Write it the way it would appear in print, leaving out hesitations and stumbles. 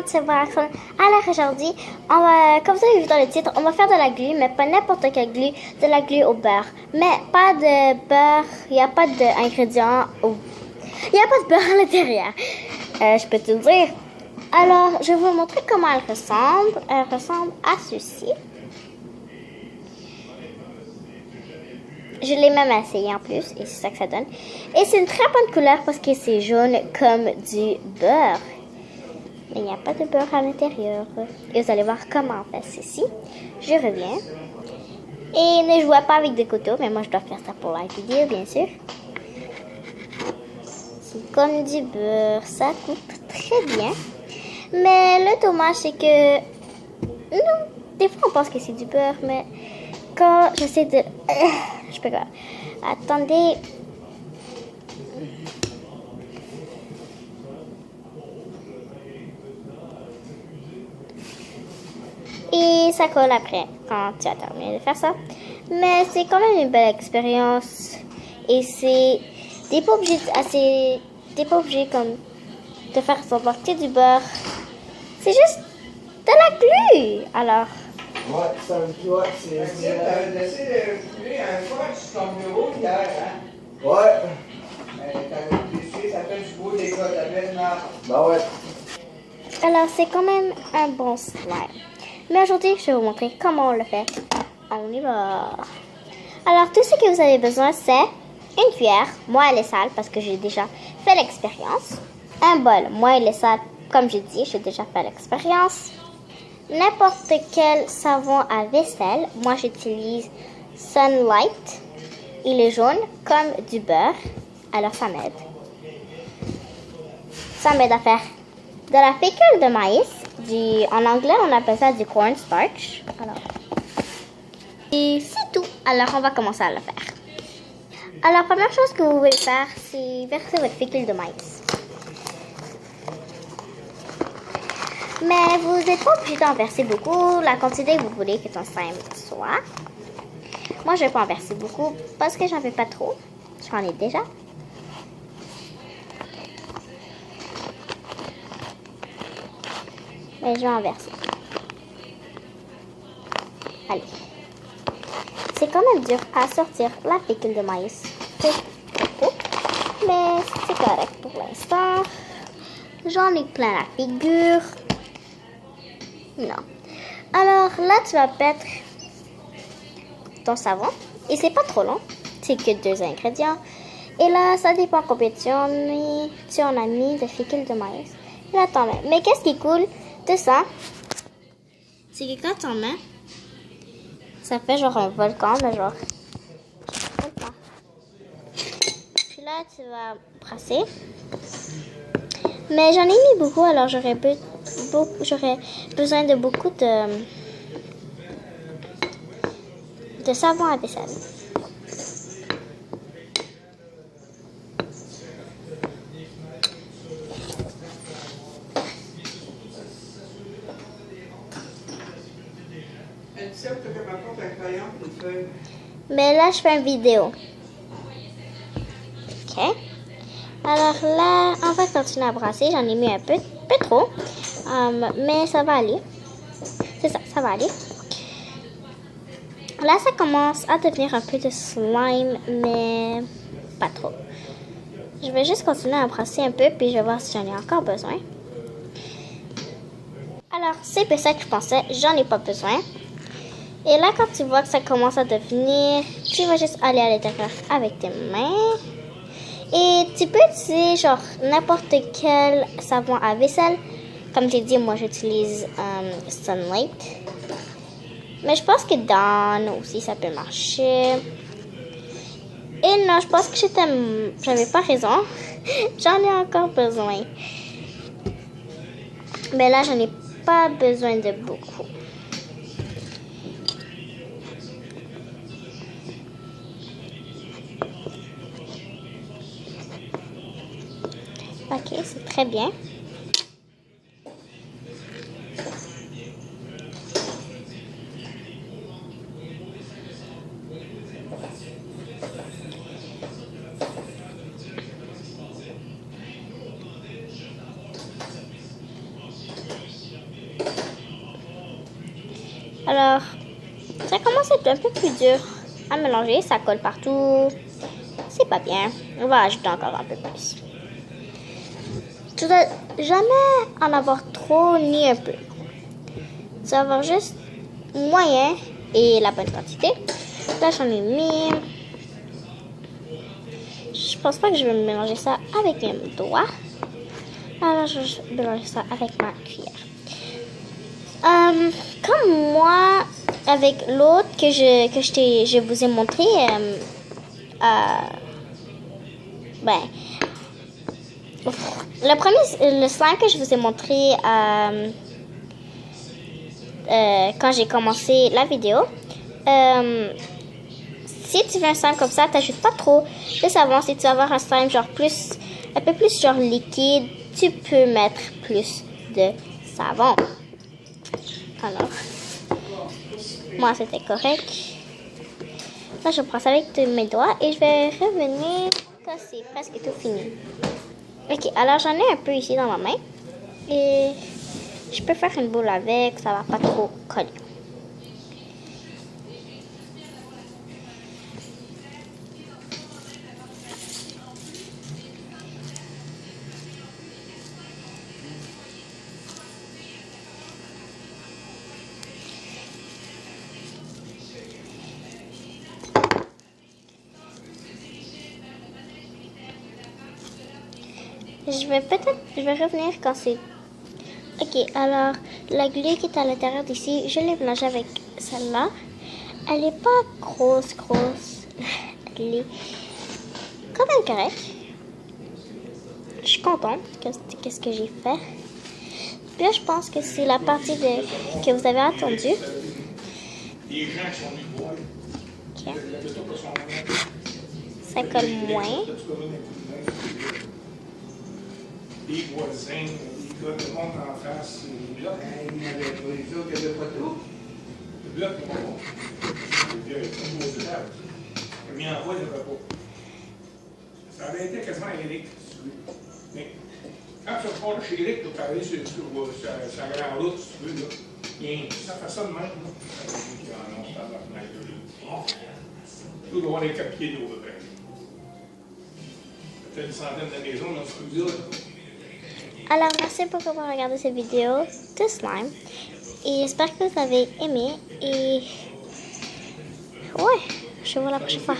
everyone, c'est Vaxon. Alors aujourd'hui, comme vous avez vu dans le titre, on va faire de la glu, mais pas n'importe quelle glu, de la glu au beurre. Mais pas de beurre, il n'y a pas d'ingrédients, il n'y a pas de beurre à l'intérieur. Je peux te le dire. Alors, je vais vous montrer comment elle ressemble. Elle ressemble à ceci. Je l'ai même essayé en plus, et c'est ça que ça donne. Et c'est une très bonne couleur parce que c'est jaune comme du beurre. Mais il n'y a pas de beurre à l'intérieur. Et vous allez voir comment on fait ceci. Je reviens. Et ne jouez pas avec des couteaux, mais moi je dois faire ça pour la vidéo, bien sûr. C'est comme du beurre, ça coupe très bien. Mais le dommage, c'est que... Non, des fois on pense que c'est du beurre, mais quand j'essaie de... je peux pas. Attendez. Et ça colle après, quand tu as terminé de faire ça. Mais c'est quand même une belle expérience. Et c'est... T'es pas obligé comme de faire semblant que c'est du beurre. C'est juste de la glu. Alors... Ouais, ça veut dire, c'est... T'avais essayé de cuire un fois sur ton bureau hier, hein? Ouais. T'avais décidé, ça fait du beau dégât, t'avais marre. Bah ouais. Alors, c'est quand même un bon slime. Mais aujourd'hui, je vais vous montrer comment on le fait. On y va. Alors, tout ce que vous avez besoin, c'est une cuillère. Moi, elle est sale parce que j'ai déjà fait l'expérience. Un bol. Moi, elle est sale. Comme j'ai dit, j'ai déjà fait l'expérience. N'importe quel savon à vaisselle. Moi, j'utilise Sunlight. Il est jaune comme du beurre. Alors, ça m'aide. Ça m'aide à faire de la fécule de maïs. En anglais, on appelle ça du cornstarch. Et c'est tout. Alors, on va commencer à le faire. Alors, première chose que vous voulez faire, c'est verser votre fécule de maïs. Mais vous n'êtes pas obligé d'en verser beaucoup. La quantité que vous voulez que ton slime soit. Moi, je ne vais pas en verser beaucoup parce que j'en veux pas trop. J'en ai déjà. Mais je vais en verser. Allez. C'est quand même dur à sortir la fécule de maïs. Mais c'est correct pour l'instant. J'en ai plein la figure. Non. Alors là, tu vas mettre ton savon. Et c'est pas trop long. C'est que 2 ingrédients. Et là, ça dépend combien tu en as mis de fécule de maïs. Et là, t'en mets. Mais qu'est-ce qui est cool de ça, c'est que quand t'en mets, ça fait genre un volcan, mais genre... Puis là, tu vas brasser. Mais j'en ai mis beaucoup, alors j'aurais besoin de beaucoup de savon à vaisselle. Mais là, je fais une vidéo. Ok. Alors là, on va continuer à brasser. J'en ai mis un peu trop. Mais ça va aller. C'est ça, ça va aller. Là, ça commence à devenir un peu de slime, mais pas trop. Je vais juste continuer à brasser un peu, puis je vais voir si j'en ai encore besoin. Alors, c'est pas ça que je pensais. J'en ai pas besoin. Et là, quand tu vois que ça commence à devenir, tu vas juste aller à l'intérieur avec tes mains. Et tu peux utiliser genre n'importe quel savon à vaisselle. Comme j'ai dit, moi j'utilise Sunlight. Mais je pense que Dawn aussi ça peut marcher. Et non, je pense que j'avais pas raison. J'en ai encore besoin. Mais là, j'en ai pas besoin de beaucoup. Ok, c'est très bien. Alors, ça commence à être un peu plus dur à mélanger. Ça colle partout. C'est pas bien. On va ajouter encore un peu plus. Tu dois jamais en avoir trop ni un peu. Tu vas avoir juste moyen et la bonne quantité. Là, j'en ai mis. Je pense pas que je vais mélanger ça avec mes doigts. Alors, je vais mélanger ça avec ma cuillère. Comme moi, avec l'autre que je vous ai montré, le slime que je vous ai montré quand j'ai commencé la vidéo, si tu veux un slime comme ça, t'ajoutes pas trop de savon. Si tu veux avoir un slime genre un peu plus genre liquide, tu peux mettre plus de savon. Alors, moi c'était correct. Là, je prends ça avec mes doigts et je vais revenir quand c'est presque tout fini. Ok, alors j'en ai un peu ici dans ma main et je peux faire une boule avec, ça va pas trop coller. Je vais revenir quand c'est... Ok, alors, la glue qui est à l'intérieur d'ici, je l'ai mélangée avec celle-là. Elle est pas grosse. Elle est quand même correcte. Je suis contente qu'est-ce que j'ai fait. Puis là, je pense que c'est la partie que vous avez attendue. Ok. Ça colle moins. Les voisins, le monde en face, le bloc. Il n'y avait pas les autres, il n'y avait pas d'eau. Le bloc n'est pas bon. Il y avait pas de table. Le mien en bas, il n'y avait pas. Ça avait été quasiment Eric, si tu veux. Mais quand tu vas chez Eric pour travailler sur sa grande route, si tu veux, là, ça fait ça de même. Tout droit les 4 pieds d'eau, peut-être une centaine de maisons dans ce truc-là. Alors, merci pour avoir regardé cette vidéo de slime. Et j'espère que vous avez aimé. Et ouais, je vous vois la prochaine fois.